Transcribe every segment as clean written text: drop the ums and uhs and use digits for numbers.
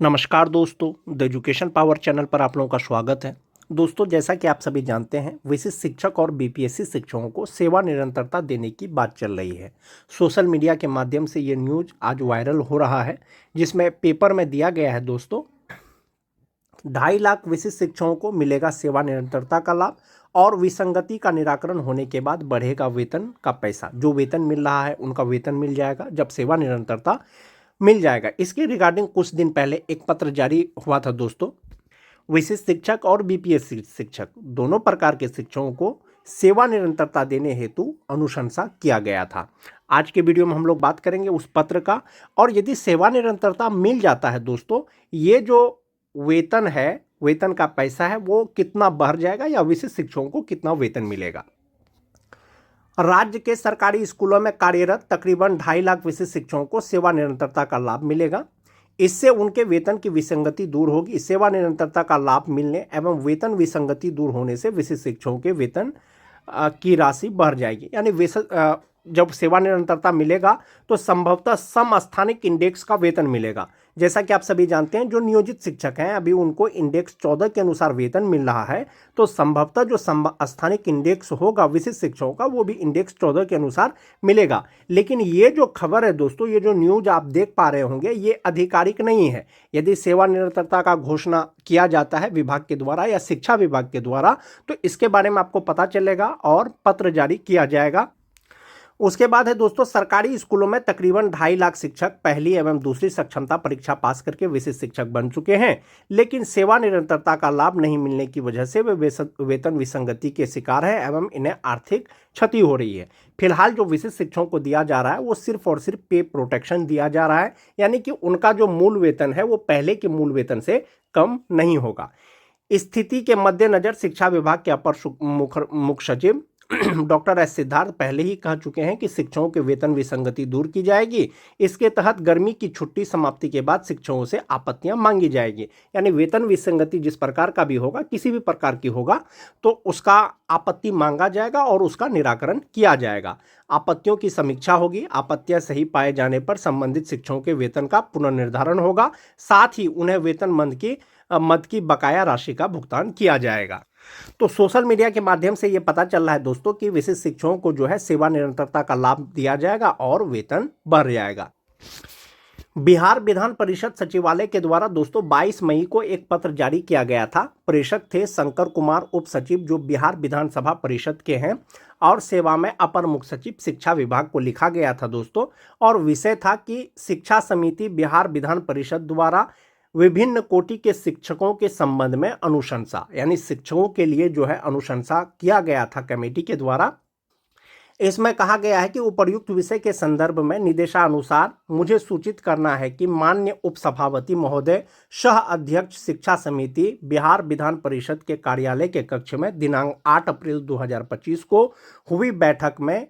नमस्कार दोस्तों, the education power channel पर आप लोगों का स्वागत है। दोस्तों, जैसा कि आप सभी जानते हैं, विशिष्ट शिक्षक और बीपीएससी शिक्षकों को सेवा निरंतरता देने की बात चल रही है। सोशल मीडिया के माध्यम से ये न्यूज़ आज वायरल हो रहा है, जिसमें पेपर में दिया गया है दोस्तों 2.5 लाख विशिष्ट शिक्षकों को मिलेगा सेवा निरंतरता का लाभ और विसंगति का निराकरण होने के बाद बढ़ेगा वेतन का पैसा। जो वेतन मिल रहा है उनका वेतन मिल जाएगा जब सेवा निरंतरता मिल जाएगा। इसके रिगार्डिंग कुछ दिन पहले एक पत्र जारी हुआ था दोस्तों। विशिष्ट शिक्षक और बीपीएससी शिक्षक दोनों प्रकार के शिक्षकों को सेवा निरंतरता देने हेतु अनुशंसा किया गया था। आज के वीडियो में हम लोग बात करेंगे उस पत्र का, और यदि सेवा निरंतरता मिल जाता है दोस्तों, ये जो वेतन है, वेतन का पैसा है, वो कितना बढ़ जाएगा या विशिष्ट शिक्षकों को कितना वेतन मिलेगा। राज्य के सरकारी स्कूलों में कार्यरत तकरीबन 2.5 लाख विशिष्ट शिक्षकों को सेवा निरंतरता का लाभ मिलेगा। इससे उनके वेतन की विसंगति दूर होगी। सेवा निरंतरता का लाभ मिलने एवं वेतन विसंगति दूर होने से विशिष्ट शिक्षकों के वेतन की राशि बढ़ जाएगी। यानी जब सेवा निरंतरता मिलेगा तो संभवतः समस्थानिक इंडेक्स का वेतन मिलेगा। जैसा कि आप सभी जानते हैं, जो नियोजित शिक्षक हैं अभी उनको इंडेक्स 14 के अनुसार वेतन मिल रहा है, तो संभवतः जो समस्थानिक इंडेक्स होगा विशिष्ट शिक्षकों का, वो भी इंडेक्स 14 के अनुसार मिलेगा। लेकिन ये जो खबर है दोस्तों, ये जो न्यूज आप देख पा रहे होंगे, ये आधिकारिक नहीं है। यदि सेवा निरंतरता का घोषणा किया जाता है विभाग के द्वारा या शिक्षा विभाग के द्वारा, तो इसके बारे में आपको पता चलेगा और पत्र जारी किया जाएगा। उसके बाद है दोस्तों, सरकारी स्कूलों में तकरीबन 2.5 लाख शिक्षक पहली एवं दूसरी सक्षमता परीक्षा पास करके विशिष्ट शिक्षक बन चुके हैं, लेकिन सेवा निरंतरता का लाभ नहीं मिलने की वजह से वे वेतन विसंगति के शिकार हैं एवं इन्हें आर्थिक क्षति हो रही है। फिलहाल जो विशिष्ट शिक्षकों को दिया जा रहा है वो सिर्फ और सिर्फ पे प्रोटेक्शन दिया जा रहा है, यानी कि उनका जो मूल वेतन है वो पहले के मूल वेतन से कम नहीं होगा। स्थिति के मद्देनजर शिक्षा विभाग के अपर मुख्य सचिव डॉक्टर एस सिद्धार्थ पहले ही कह चुके हैं कि शिक्षकों के वेतन विसंगति दूर की जाएगी। इसके तहत गर्मी की छुट्टी समाप्ति के बाद शिक्षकों से आपत्तियां मांगी जाएगी। यानी वेतन विसंगति जिस प्रकार का भी होगा, किसी भी प्रकार की होगा, तो उसका आपत्ति मांगा जाएगा और उसका निराकरण किया जाएगा। आपत्तियों की समीक्षा होगी। आपत्तियां सही पाए जाने पर संबंधित शिक्षकों के वेतन का पुनर्निर्धारण होगा। साथ ही उन्हें वेतन मद की बकाया राशि का भुगतान किया जाएगा। तो सोशल मीडिया के माध्यम से ये पता चल रहा है दोस्तों कि विशिष्ट शिक्षकों को जो है सेवा निरंतरता का लाभ दिया जाएगा और वेतन बढ़ जाएगा। बिहार विधान परिषद सचिवालय के द्वारा दोस्तों 22 मई को एक पत्र जारी किया गया था। प्रेषक थे शंकर कुमार उप सचिव, जो बिहार विधानसभा परिषद के हैं, और सेवा में अपर मुख्य सचिव शिक्षा विभाग को लिखा गया था दोस्तों। और विषय था कि शिक्षा समिति बिहार विधान परिषद द्वारा विभिन्न कोटि के शिक्षकों के संबंध में अनुशंसा, यानी शिक्षकों के लिए जो है अनुशंसा किया गया था कमेटी के द्वारा। इसमें कहा गया है कि उपर्युक्त विषय के संदर्भ में निर्देशानुसार मुझे सूचित करना है कि माननीय उपसभापति महोदय सह अध्यक्ष शिक्षा समिति बिहार विधान परिषद के कार्यालय के कक्ष में दिनांक 8 अप्रैल 2025 को हुई बैठक में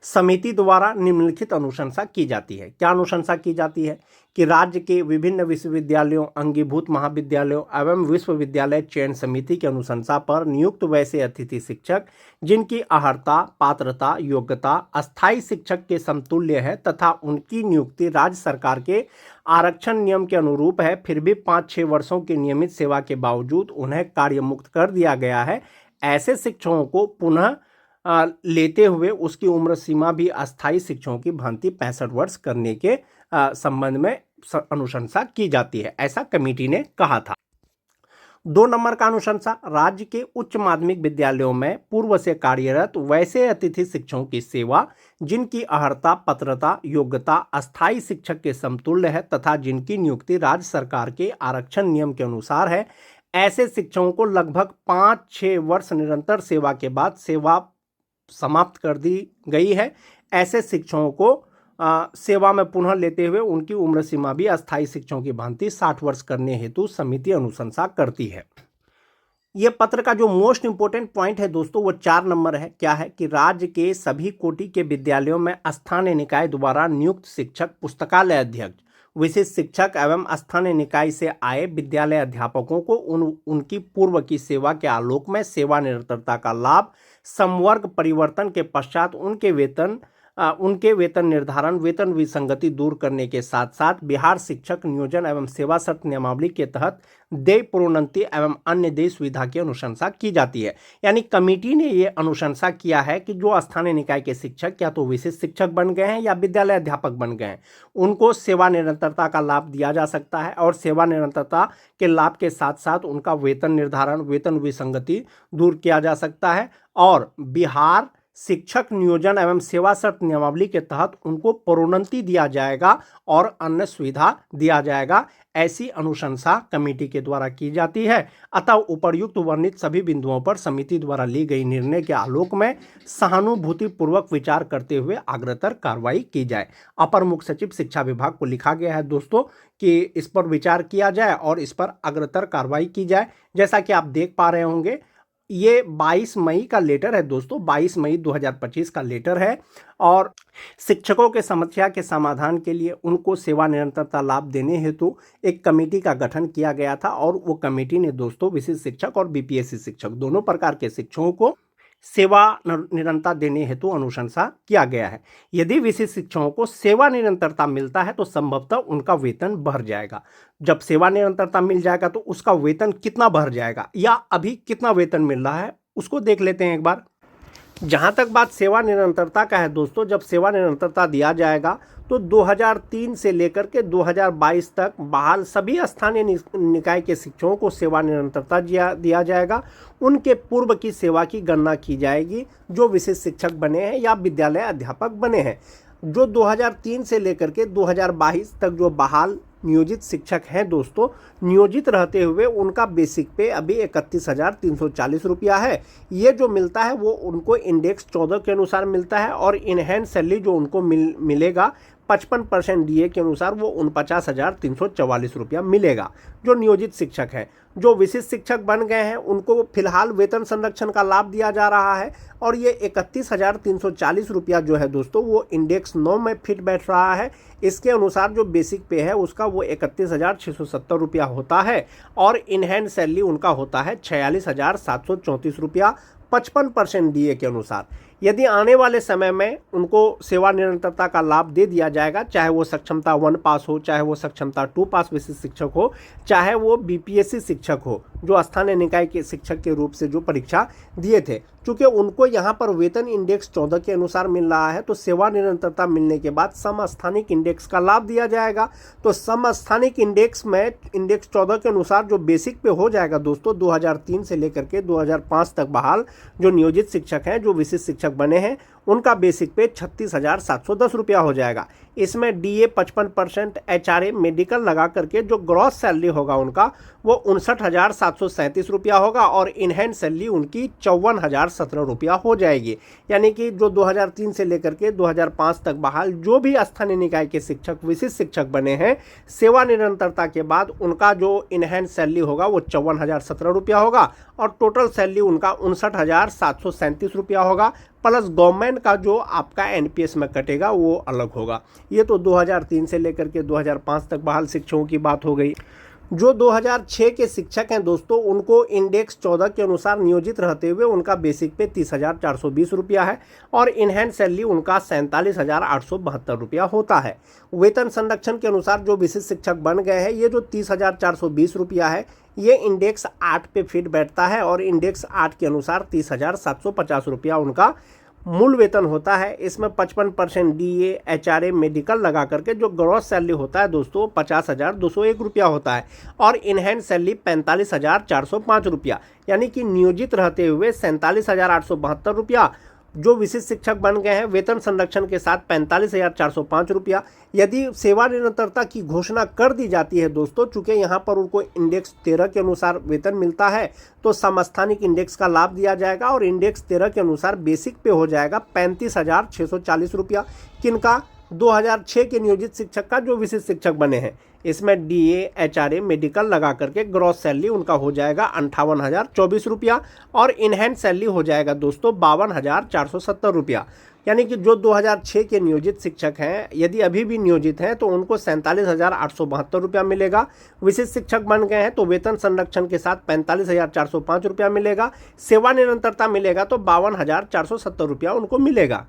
समिति द्वारा निम्नलिखित अनुशंसा की जाती है। क्या अनुशंसा की जाती है कि राज्य के विभिन्न विश्वविद्यालयों, अंगीभूत महाविद्यालयों एवं विश्वविद्यालय चयन समिति की अनुशंसा पर नियुक्त वैसे अतिथि शिक्षक जिनकी अर्हता, पात्रता, योग्यता अस्थायी शिक्षक के समतुल्य है तथा उनकी नियुक्ति राज्य सरकार के आरक्षण नियम के अनुरूप है, फिर भी 5-6 वर्षों की नियमित सेवा के बावजूद उन्हें कार्यमुक्त कर दिया गया है, ऐसे शिक्षकों को पुनः लेते हुए उसकी उम्र सीमा भी अस्थायी शिक्षकों की भांति 65 वर्ष करने के संबंध में अनुशंसा की जाती है, ऐसा कमेटी ने कहा था। 2 नंबर का अनुशंसा, राज्य के उच्च माध्यमिक विद्यालयों में पूर्व से कार्यरत वैसे अतिथि शिक्षकों की सेवा जिनकी अर्हता, पात्रता, योग्यता अस्थायी शिक्षक के समतुल्य है तथा जिनकी नियुक्ति राज्य सरकार के आरक्षण नियम के अनुसार है, ऐसे शिक्षकों को लगभग 5-6 वर्ष निरंतर सेवा के बाद सेवा समाप्त कर दी गई है। ऐसे शिक्षकों को सेवा में पुनः लेते हुए उनकी उम्र सीमा भी अस्थायी शिक्षकों की भांति 60 वर्ष करने हेतु समिति अनुशंसा करती है। यह पत्र का जो मोस्ट इंपोर्टेंट पॉइंट है दोस्तों, वो 4 नंबर है। क्या है कि राज्य के सभी कोटि के विद्यालयों में स्थानीय निकाय द्वारा नियुक्त शिक्षक, पुस्तकालय अध्यक्ष, विशिष्ट शिक्षक एवं स्थानीय निकाय से आए विद्यालय अध्यापकों को उनकी पूर्व की सेवा के आलोक में सेवा निरंतरता का लाभ समवर्ग परिवर्तन के पश्चात उनके वेतन उनके वेतन निर्धारण, वेतन विसंगति दूर करने के साथ साथ बिहार शिक्षक नियोजन एवं सेवा शर्त नियमावली के तहत देय प्रोन्नति एवं अन्य देय सुविधा की अनुशंसा की जाती है। यानी कमेटी ने ये अनुशंसा किया है कि जो स्थानीय निकाय के शिक्षक या तो विशिष्ट शिक्षक बन गए हैं या विद्यालय अध्यापक बन गए हैं, उनको सेवा निरंतरता का लाभ दिया जा सकता है और सेवा निरंतरता के लाभ के साथ साथ उनका वेतन निर्धारण, वेतन विसंगति दूर किया जा सकता है और बिहार शिक्षक नियोजन एवं सेवा शर्त नियमावली के तहत उनको प्रोन्नति दिया जाएगा और अन्य सुविधा दिया जाएगा। ऐसी अनुशंसा कमेटी के द्वारा की जाती है। अतः उपर्युक्त वर्णित सभी बिंदुओं पर समिति द्वारा ली गई निर्णय के आलोक में सहानुभूतिपूर्वक विचार करते हुए अग्रतर कार्रवाई की जाए। अपर मुख्य सचिव शिक्षा विभाग को लिखा गया है दोस्तों कि इस पर विचार किया जाए और इस पर अग्रतर कार्रवाई की जाए। जैसा कि आप देख पा रहे होंगे, ये 22 मई का लेटर है दोस्तों, 22 मई 2025 का लेटर है और शिक्षकों के समस्या के समाधान के लिए उनको सेवा निरंतरता लाभ देने हेतु एक कमेटी का गठन किया गया था और वो कमेटी ने दोस्तों विशिष्ट शिक्षक और बीपीएससी शिक्षक दोनों प्रकार के शिक्षकों को सेवा निरंतरता देने हेतु अनुशंसा किया गया है। यदि विशिष्ट शिक्षकों को सेवा निरंतरता मिलता है तो संभवतः उनका वेतन बढ़ जाएगा। जब सेवा निरंतरता मिल जाएगा तो उसका वेतन कितना बढ़ जाएगा या अभी कितना वेतन मिल रहा है उसको देख लेते हैं एक बार। जहां तक बात सेवा निरंतरता का है दोस्तों, जब सेवा निरंतरता दिया जाएगा तो 2003 से लेकर के 2022 तक बहाल सभी स्थानीय निकाय के शिक्षकों को सेवा निरंतरता दिया जाएगा। उनके पूर्व की सेवा की गणना की जाएगी जो विशिष्ट शिक्षक बने हैं या विद्यालय अध्यापक बने हैं। जो 2003 से लेकर के 2022 तक जो बहाल नियोजित शिक्षक हैं दोस्तों, नियोजित रहते हुए उनका बेसिक पे अभी 31,340 रुपया है। ये जो मिलता है वो उनको इंडेक्स 14 के अनुसार मिलता है और इनहैंड सैलरी जो उनको मिलेगा 55% डीए के अनुसार वो 49,344 रुपया मिलेगा जो नियोजित शिक्षक है। जो विशिष्ट शिक्षक बन गए हैं उनको फिलहाल वेतन संरक्षण का लाभ दिया जा रहा है और ये 31,340 रुपया जो है दोस्तों वो इंडेक्स 9 में फिट बैठ रहा है। इसके अनुसार जो बेसिक पे है उसका वो 31,670 रुपया होता है और इन हैंड सैलरी उनका होता है 46,734 रुपया 55% डीए के अनुसार। यदि आने वाले समय में उनको सेवा निरंतरता का लाभ दे दिया जाएगा, चाहे वो सक्षमता 1 पास हो, चाहे वो सक्षमता 2 पास विशिष्ट शिक्षक हो, चाहे वो बीपीएससी शिक्षक हो जो स्थानीय निकाय के शिक्षक के रूप से जो परीक्षा दिए थे, चूँकि उनको यहाँ पर वेतन इंडेक्स 14 के अनुसार मिल रहा है तो सेवा निरंतरता मिलने के बाद समस्थानिक इंडेक्स का लाभ दिया जाएगा। तो समस्थानिक इंडेक्स में इंडेक्स 14 के अनुसार जो बेसिक पे हो जाएगा दोस्तों 2003 से लेकर के 2005 तक बहाल जो नियोजित शिक्षक हैं, जो विशिष्ट शिक्षक बने हैं, उनका बेसिक पे 36,710 रुपया हो जाएगा। इसमें डीए 55%, एचआरए मेडिकल लगा करके जो ग्रॉस सैलरी होगा उनका वो 59,737 रुपया होगा और इनहैंड सैलरी उनकी 54,017 रुपया हो जाएगी। यानी कि जो 2003 से लेकर के 2005 तक बहाल जो भी स्थानीय निकाय के शिक्षक विशिष्ट शिक्षक बने हैं, सेवा निरंतरता के बाद उनका जो इनहैंड सैलरी होगा वो 54,017 रुपया होगा और टोटल सैलरी उनका 59,737 रुपया होगा प्लस गवर्नमेंट का जो आपका एनपीएस में कटेगा वो अलग होगा। ये तो 2003 से लेकर के 2005 तक बहाल शिक्षकों की बात हो गई। जो 2006 के शिक्षक हैं दोस्तों उनको इंडेक्स 14 के अनुसार नियोजित रहते हुए उनका बेसिक पे 30,420 रुपया है और इनहैंड सैलरी उनका 47,872 रुपया होता है। वेतन संरक्षण के अनुसार जो विशिष्ट शिक्षक बन गए हैं ये जो 30,420 रुपया है ये इंडेक्स 8 पे फिट बैठता है और इंडेक्स 8 के अनुसार 30,750 रुपया उनका मूल वेतन होता है। इसमें 55% डीए एचआरए मेडिकल लगा करके जो ग्रॉस सैलरी होता है दोस्तों 50,201 रुपया होता है और इनहैंड सैलरी 45,405 रुपया, यानी कि नियोजित रहते हुए 47,872 रुपया। जो विशिष्ट शिक्षक बन गए हैं वेतन संरक्षण के साथ 45,405 रुपया। यदि सेवा निरंतरता की घोषणा कर दी जाती है दोस्तों, चूंकि यहाँ पर उनको इंडेक्स 13 के अनुसार वेतन मिलता है तो समस्थानिक इंडेक्स का लाभ दिया जाएगा और इंडेक्स 13 के अनुसार बेसिक पे हो जाएगा 35,640 रुपया। किनका? 2006 के नियोजित शिक्षक का जो विशिष्ट शिक्षक बने हैं। इसमें डीए एचआरए मेडिकल लगा करके ग्रॉस सैलरी उनका हो जाएगा 58,024 रुपया और इनहैंड सैलरी हो जाएगा दोस्तों 52,470 रुपया। यानी कि जो 2006 के नियोजित शिक्षक हैं यदि अभी भी नियोजित हैं तो उनको 47,872 रुपया मिलेगा। विशिष्ट शिक्षक बन गए हैं तो वेतन संरक्षण के साथ 45,405 रुपया मिलेगा। सेवा निरंतरता मिलेगा तो 52,470 रुपया उनको मिलेगा।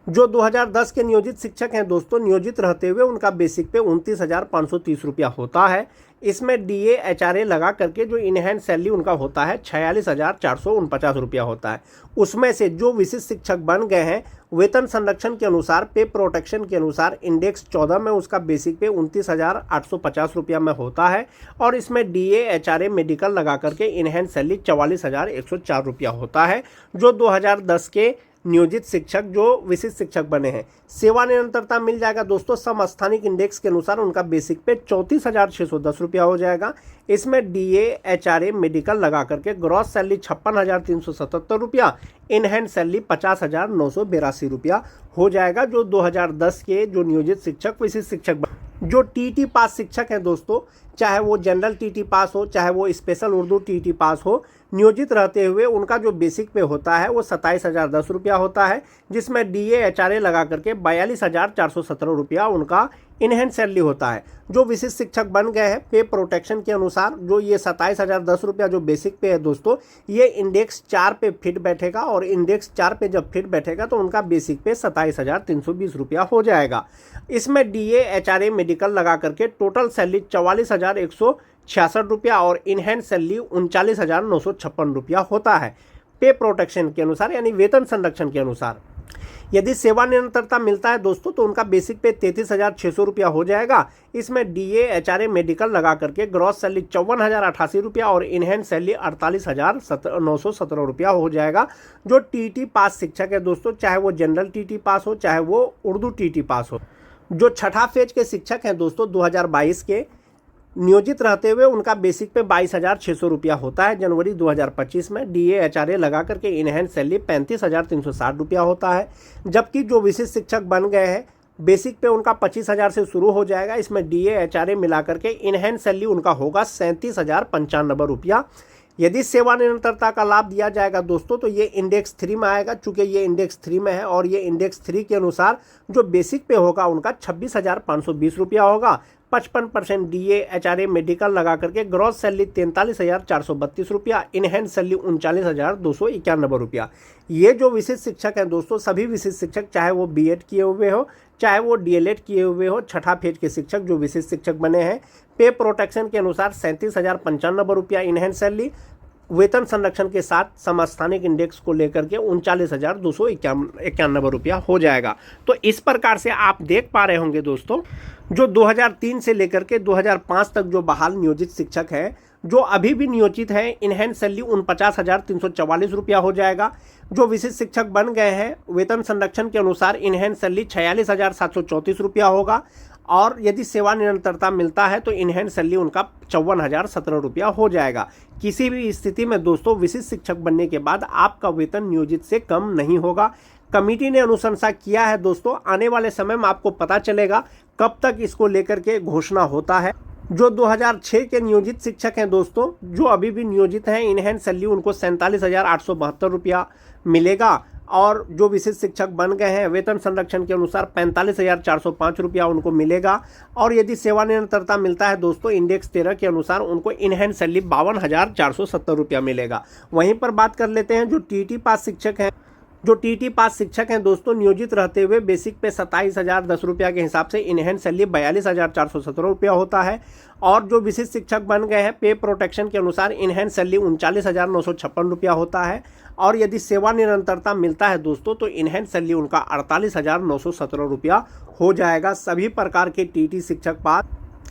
जो 2010 के नियोजित शिक्षक हैं दोस्तों, नियोजित रहते हुए उनका बेसिक पे 29,530 रुपया होता है। इसमें DA HRA लगा करके जो इनहैंड सैलरी उनका होता है 46,449 रुपया होता है। उसमें से जो विशिष्ट शिक्षक बन गए हैं वेतन संरक्षण के अनुसार, पे प्रोटेक्शन के अनुसार इंडेक्स 14 में उसका बेसिक पे 29,850 रुपया में होता है और इसमें DA HRA मेडिकल लगा करके इनहैंड सैलरी 44,104 रुपया होता है। जो 2010 के नियोजित शिक्षक जो विशिष्ट शिक्षक बने हैं, सेवा निरंतरता मिल जाएगा दोस्तों समस्थानिक इंडेक्स के अनुसार उनका बेसिक पे 34,610 रुपया हो जाएगा। इसमें DA HRA मेडिकल लगा करके ग्रॉस सैलरी 56,377 रुपया, इनहैंड सैलरी 50,982 रुपया हो जाएगा। जो 2010 के जो नियोजित शिक्षक विशिष्ट शिक्षक जो TT पास शिक्षक हैं दोस्तों, चाहे वो जनरल TT पास हो चाहे वो स्पेशल उर्दू TT पास हो, नियोजित रहते हुए उनका जो बेसिक पे होता है वो 27,010 रुपया होता है, जिसमें DA HRA लगा करके 42,417 रुपया उनका इनहैंड सैलरी होता है। जो विशिष्ट शिक्षक बन गए हैं पे प्रोटेक्शन के अनुसार जो ये 27,010 रुपया जो बेसिक पे है दोस्तों, ये इंडेक्स 4 पे फिट बैठेगा और इंडेक्स 4 पे जब फिट बैठेगा तो उनका बेसिक पे 27,320 रुपया हो जाएगा। इसमें DA HRA मेडिकल लगा करके टोटल सैलरी 44,166 रुपया और इनहैंड सैलरी 39,956 रुपया होता है पे प्रोटेक्शन के अनुसार, यानी वेतन संरक्षण के अनुसार। यदि सेवा निरंतरता मिलता है दोस्तों तो उनका बेसिक पे 33,600 रुपया हो जाएगा। इसमें DA HRA मेडिकल लगा करके ग्रॉस सैलरी 54,088 रुपया और इनहैंड सैलरी 48,917 रुपया हो जाएगा। जो TT पास शिक्षक है दोस्तों, चाहे वो जनरल TT पास हो चाहे वो उर्दू TT पास हो, जो छठा फेज के शिक्षक हैं दोस्तों 2022 के, नियोजित रहते हुए उनका बेसिक पे 22,600 रुपया होता है। जनवरी 2025 में DA HRA लगा करके इनहैंड सैलरी 35,360 रुपया होता है। जबकि जो विशिष्ट शिक्षक बन गए हैं बेसिक पे उनका 25,000 से शुरू हो जाएगा। इसमें DA HRA मिला करके इनहैंड सैलरी उनका होगा 37,095 रुपया। यदि सेवा निरंतरता का लाभ दिया जाएगा दोस्तों तो ये इंडेक्स 3 में आएगा। चूंकि ये इंडेक्स 3 में है और ये इंडेक्स 3 के अनुसार जो बेसिक पे होगा उनका 26,520 रुपया होगा। 55% DA HRA मेडिकल लगा करके ग्रॉस सैलरी 43,432 रुपया, इनहैंड सैलरी 39,291 रुपया। ये जो विशिष्ट शिक्षक हैं दोस्तों, सभी विशिष्ट शिक्षक चाहे वो BEd किए हुए हो चाहे वो DLEd किए हुए हो, छठा फेज के शिक्षक जो विशिष्ट शिक्षक बने हैं, पे प्रोटेक्शन के अनुसार 37,095 रुपया इनहैंड सैलरी, वेतन संरक्षण के साथ समस्थानिक इंडेक्स को लेकर के 39,291 रुपया हो जाएगा। तो इस प्रकार से आप देख पा रहे होंगे दोस्तों, जो 2003 से लेकर के 2005 तक जो बहाल नियोजित शिक्षक हैं जो अभी भी नियोजित हैं, इनहैंड सैलरी 49,344 रुपया हो जाएगा। जो विशिष्ट शिक्षक बन गए हैं वेतन संरक्षण के अनुसार इनहैंड सैलरी 46,734 रुपया होगा और यदि सेवा निरंतरता मिलता है तो इनहैंड सैलरी उनका 54,017 रुपया हो जाएगा। किसी भी स्थिति में दोस्तों विशिष्ट शिक्षक बनने के बाद आपका वेतन नियोजित से कम नहीं होगा। कमेटी ने अनुशंसा किया है दोस्तों, आने वाले समय में आपको पता चलेगा कब तक इसको लेकर के घोषणा होता है। जो 2006 के नियोजित शिक्षक हैं दोस्तों, जो अभी भी नियोजित हैं, इनहैंड सैलरी उनको 47,872 रुपया मिलेगा और जो विशिष्ट शिक्षक बन गए हैं वेतन संरक्षण के अनुसार 45,405 रुपया उनको मिलेगा। और यदि सेवा निरंतरता मिलता है दोस्तों इंडेक्स 13 के अनुसार उनको इनहैंड सैलरी 52,470 रुपया मिलेगा। वहीं पर बात कर लेते हैं जो TT पास शिक्षक हैं। जो TT पास शिक्षक हैं दोस्तों, नियोजित रहते हुए बेसिक पे 27,010 रुपया के हिसाब से इनहैंड सैलरी 42,417 रुपया होता है। और जो विशिष्ट शिक्षक बन गए हैं पे प्रोटेक्शन के अनुसार इनहैंड सैलरी 39,956 रुपया होता है। और यदि सेवा निरंतरता मिलता है दोस्तों तो इनहैंड सैलरी उनका 48,917 रुपया हो जाएगा। सभी प्रकार के TT शिक्षक पास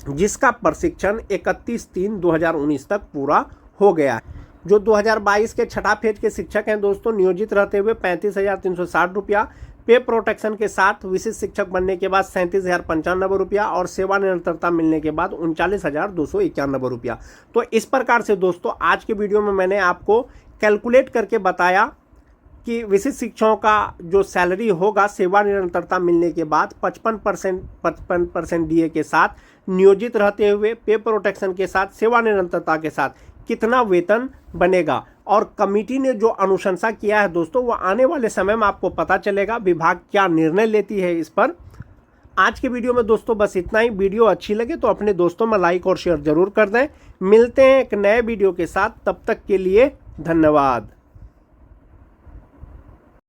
जिसका प्रशिक्षण 31/3/2019 तक पूरा हो गया है। जो 2022 के छठा फेज के शिक्षक हैं दोस्तों, नियोजित रहते हुए 35,360 रुपया, पे प्रोटेक्शन के साथ विशिष्ट शिक्षक बनने के बाद 37,095 रुपया और सेवा निरंतरता मिलने के बाद 39,291 रुपया। तो इस प्रकार से दोस्तों आज के वीडियो में मैंने आपको कैलकुलेट करके बताया कि विशिष्ट शिक्षकों का जो सैलरी होगा सेवा निरंतरता मिलने के बाद 55% DA के साथ, नियोजित रहते हुए पे प्रोटेक्शन के साथ, सेवा निरंतरता के साथ कितना वेतन बनेगा। और कमेटी ने जो अनुशंसा किया है दोस्तों वो आने वाले समय में आपको पता चलेगा विभाग क्या निर्णय लेती है इस पर। आज के वीडियो में दोस्तों बस इतना ही। वीडियो अच्छी लगे तो अपने दोस्तों में लाइक और शेयर जरूर कर दें। मिलते हैं एक नए वीडियो के साथ, तब तक के लिए धन्यवाद।